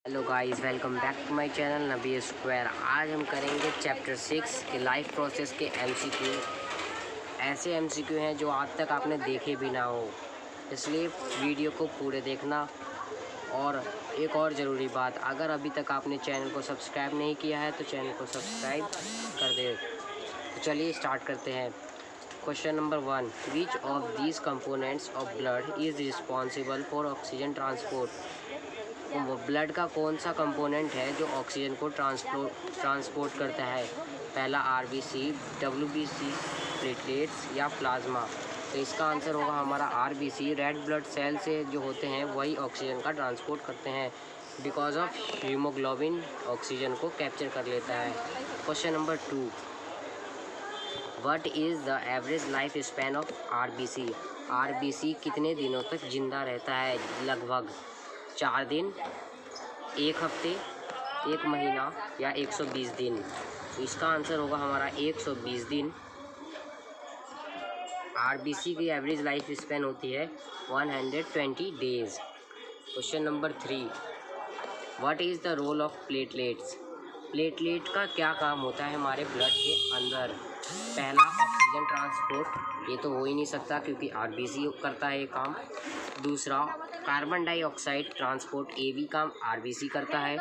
Hello guys, welcome back to my channel Nabi square. आज हम करेंगे चैप्टर 6 के लाइफ प्रोसेस के एमसीक्यू। ऐसे एमसीक्यू हैं जो आज तक आपने देखे भी ना हो, इसलिए वीडियो को पूरे देखना। और एक और ज़रूरी बात, अगर अभी तक आपने चैनल को सब्सक्राइब नहीं किया है तो चैनल को सब्सक्राइब कर दे। तो चलिए स्टार्ट करते हैं। Question number 1, which of these components of blood is responsible for oxygen transport. Blood का कौन सा कंपोनेंट है जो ऑक्सीजन को ट्रांसपोर्ट करता है? पहला आरबीसी, डब्ल्यूबीसी, प्लेटलेट्स या प्लाज्मा। तो इसका आंसर होगा हमारा आरबीसी। रेड ब्लड सेल से जो होते हैं वही ऑक्सीजन का ट्रांसपोर्ट करते हैं। बिकॉज ऑफ हीमोग्लोबिन ऑक्सीजन को कैप्चर कर लेता है। Question number 2, what is the average life span of RBC. RBC कितने दिनों तक जिंदा रहता है? लगभग 4 दिन, 1 हफ्ते, 1 महीना या 120 दिन। तो इसका आंसर होगा हमारा 120 दिन। आरबीसी की एवरेज लाइफ स्पैन होती है 120 days. Question number 3, what is the role of platelets. Platelet का क्या काम होता है हमारे ब्लड के अंदर? पहला ऑक्सीजन ट्रांसपोर्ट, ये तो हो ही नहीं सकता क्योंकि आरबीसी करता है ये काम। दूसरा कार्बन डाइऑक्साइड ट्रांसपोर्ट, ये भी काम आरबीसी करता है।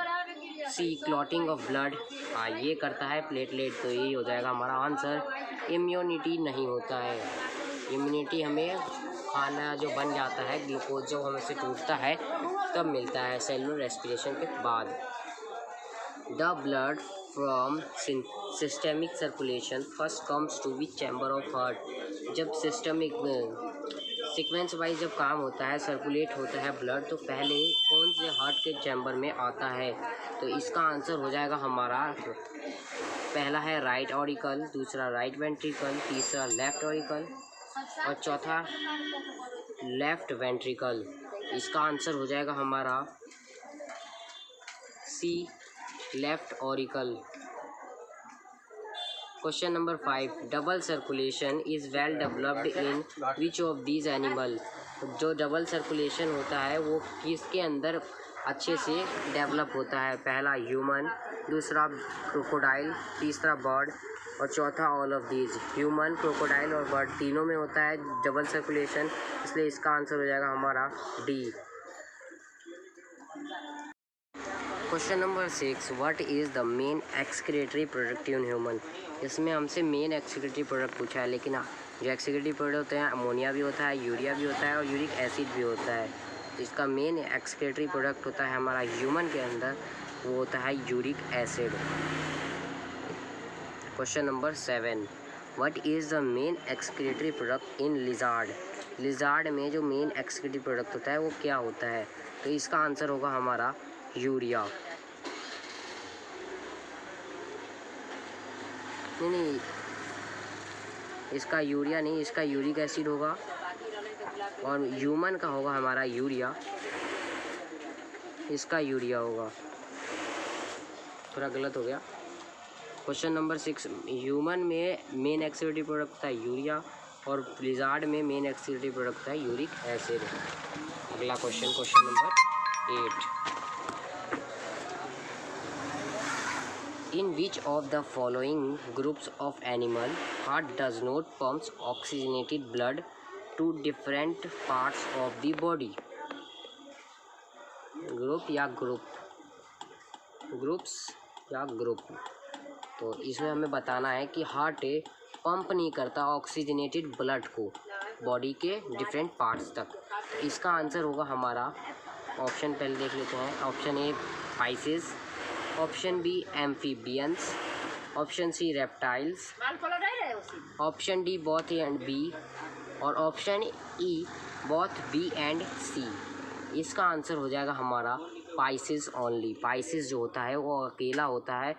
सी क्लॉटिंग ऑफ ब्लड, हाँ ये करता है प्लेटलेट। तो यही हो जाएगा हमारा आंसर। इम्यूनिटी नहीं होता है। इम्यूनिटी हमें खाना जो बन जाता है, ग्लूकोज जो हमसे टूटता है तब मिलता है, सेलुलर रेस्पिरेशन के बाद। The blood from systemic circulation first comes to which chamber of heart. जब सिस्टमिक सीक्वेंस वाइज जब काम होता है, सर्कुलेट होता है ब्लड, तो पहले कौन से हार्ट के चैम्बर में आता है? तो इसका आंसर हो जाएगा हमारा, पहला है राइट ऑरिकल, दूसरा राइट वेंट्रिकल, तीसरा लेफ्ट ऑरिकल और चौथा लेफ्ट वेंट्रिकल। इसका आंसर हो जाएगा हमारा C, left auricle. Question number 5, double circulation is well developed in which of these animal. जो डबल सर्कुलेशन होता है वो किसके अंदर अच्छे से डेवलप होता है? पहला ह्यूमन, दूसरा क्रोकोडाइल, तीसरा बर्ड और चौथा all of these. Human, crocodile और बर्ड तीनों में होता है डबल सर्कुलेशन, इसलिए इसका आंसर हो जाएगा हमारा D. Question number 6, what is the main excretory product in human. इसमें हमसे मेन एक्सक्रीटरी प्रोडक्ट पूछा है, लेकिन जो एक्सक्रीटरी प्रोडक्ट होते हैं, अमोनिया भी होता है, यूरिया भी होता है और यूरिक एसिड भी होता है। तो इसका मेन एक्सक्रीटरी प्रोडक्ट होता है हमारा ह्यूमन के अंदर, वो होता है uric acid. Question number 7, what is the main excretory product in lizard. Lizard में जो मेन एक्सक्रीटरी प्रोडक्ट होता है वो क्या होता है? तो इसका आंसर होगा हमारा यूरिया। नहीं, इसका यूरिया नहीं, इसका यूरिक एसिड होगा और ह्यूमन का होगा हमारा यूरिया, इसका यूरिया होगा। थोड़ा गलत हो गया। क्वेश्चन नंबर 6, ह्यूमन में मेन एक्सक्रीटरी प्रोडक्ट होता है यूरिया और लिजार्ड में मेन एक्सक्रीटरी प्रोडक्ट होता है यूरिक एसिड। अगला question, question number 8, in which of the following groups of animal heart does not pumps oxygenated blood to different parts of the body। Group या group, groups या group. तो इसमें हमें बताना है कि हार्ट पंप नहीं करता ऑक्सीजनेटेड ब्लड को बॉडी के डिफरेंट पार्ट्स तक। तो इसका आंसर होगा हमारा, ऑप्शन पहले देख लेते हैं। Option A pisces, option B amphibians, option C reptiles, option D both A and B और option E both B and C. इसका आंसर हो जाएगा हमारा पाइसिस ओनली। पाइसिस जो होता है वो अकेला होता है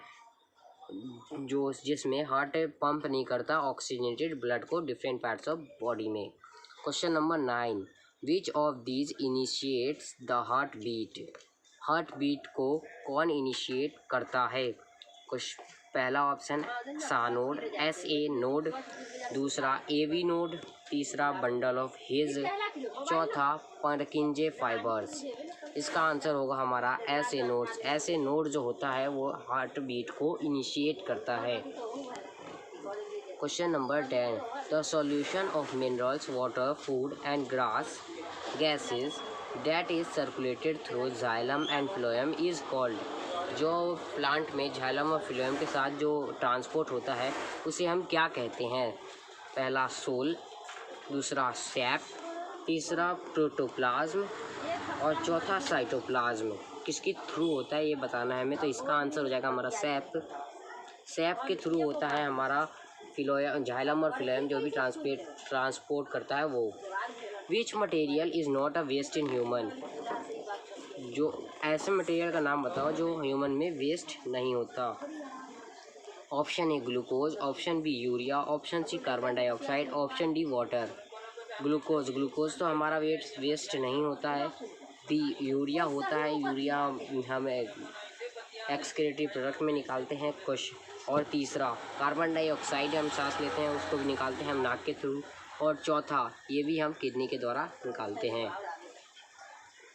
जो जिसमें हार्ट पंप नहीं करता ऑक्सीजनेटेड ब्लड को डिफरेंट पार्ट्स ऑफ बॉडी में। Question number 9, which of these initiates the heart beat. Heart beat को कौन इनिशिएट करता है? कुछ पहला ऑप्शन सा नोड, एस ए नोड, दूसरा ए वी नोड, तीसरा बंडल ऑफ हिज, चौथा परकिंजे फाइबर्स। इसका आंसर होगा हमारा ऐसे नोड्स। ऐसे नोड जो होता है वो हार्ट बीट को इनिशिएट करता है। Question number 10, the solution of minerals, water, food and gases that is circulated through xylem and phloem is called. जो प्लांट में जाइलम और फ्लोएम के साथ जो ट्रांसपोर्ट होता है उसे हम क्या कहते हैं? पहला सोल, दूसरा सैप, तीसरा प्रोटोप्लाज्म और चौथा साइटोप्लाज्म। किसके थ्रू होता है ये बताना है हमें, तो इसका आंसर हो जाएगा हमारा सैप। सैप के थ्रू होता है हमारा जाइलम और फ्लोएम जो भी ट्रांसपोर्ट करता है वो। Which material is not a waste in human. जो ऐसे मटेरियल का नाम बताओ जो ह्यूमन में वेस्ट नहीं होता। Option A glucose, option B urea, option C carbon dioxide, option D water. Glucose तो हमारा वेस्ट नहीं होता है। बी यूरिया होता है, यूरिया हम एक्सक्रीटिव प्रोडक्ट में निकालते हैं कुछ। और तीसरा कार्बन डाइऑक्साइड हम सांस लेते हैं, उसको भी निकालते हैं हम नाक के थ्रू। और चौथा ये भी हम किडनी के द्वारा निकालते हैं।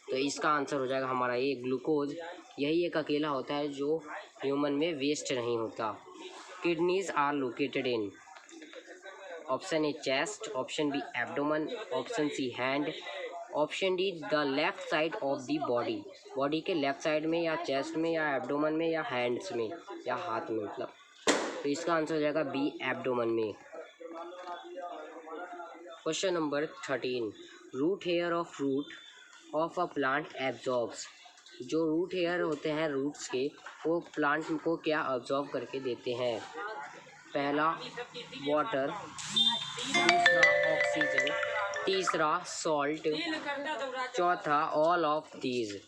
तो इसका आंसर हो जाएगा हमारा ये ग्लूकोज। यही एक अकेला होता है जो ह्यूमन में वेस्ट नहीं होता। Kidneys are located in. Option A chest, option B abdomen, option C hand, option D the left side of the body. Body के लेफ्ट साइड में या चेस्ट में या एब्डोमेन में या हैंड्स में या हाथ में मतलब। तो इसका आंसर हो जाएगा बी एब्डोमेन में। Question number 13, root hair of a plant absorbs. जो रूट हेयर होते हैं रूट्स के, वो प्लांट को क्या अब्जॉर्ब करके देते हैं? पहला वाटर, दूसरा ऑक्सीजन, तीसरा सॉल्ट, चौथा ऑल ऑफ दीज।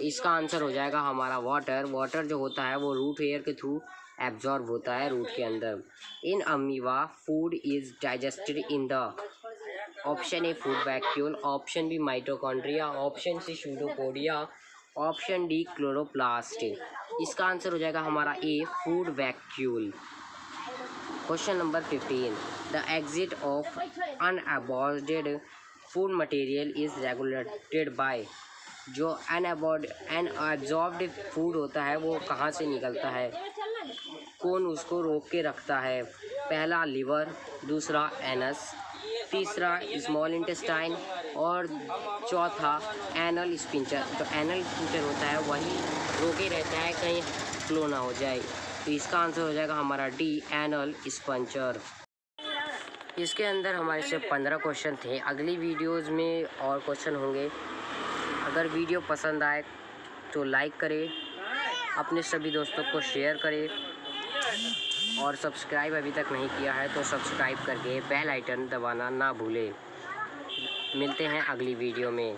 इसका आंसर हो जाएगा हमारा वाटर। वाटर जो होता है वो रूट हेयर के थ्रू एब्जॉर्ब होता है रूट के अंदर। In amoeba food is digested in the. Option A food vacuole, option B mitochondria, option C pseudopodia, option D chloroplast. इसका आंसर हो जाएगा हमारा A food vacuole. Question number 15, the exit of unabsorbed food material is regulated by. जो अनअब्जॉर्ब्ड food होता है वो कहाँ से निकलता है? कौन उसको रोक के रखता है? पहला लिवर, दूसरा एनस, तीसरा स्मॉल इंटेस्टाइन और चौथा एनल स्पिंचर। जो एनल स्पिंचर होता है वही रोके रहता है कहीं फ्लो ना हो जाए। तो इसका आंसर हो जाएगा हमारा डी एनल स्पिंचर। इसके अंदर हमारे से 15 क्वेश्चन थे। अगली वीडियोज़ में और क्वेश्चन होंगे। अगर वीडियो पसंद आए तो लाइक करें, अपने सभी दोस्तों को शेयर करें और सब्सक्राइब अभी तक नहीं किया है तो सब्सक्राइब करके बेल आइकन दबाना ना भूलें। मिलते हैं अगली वीडियो में।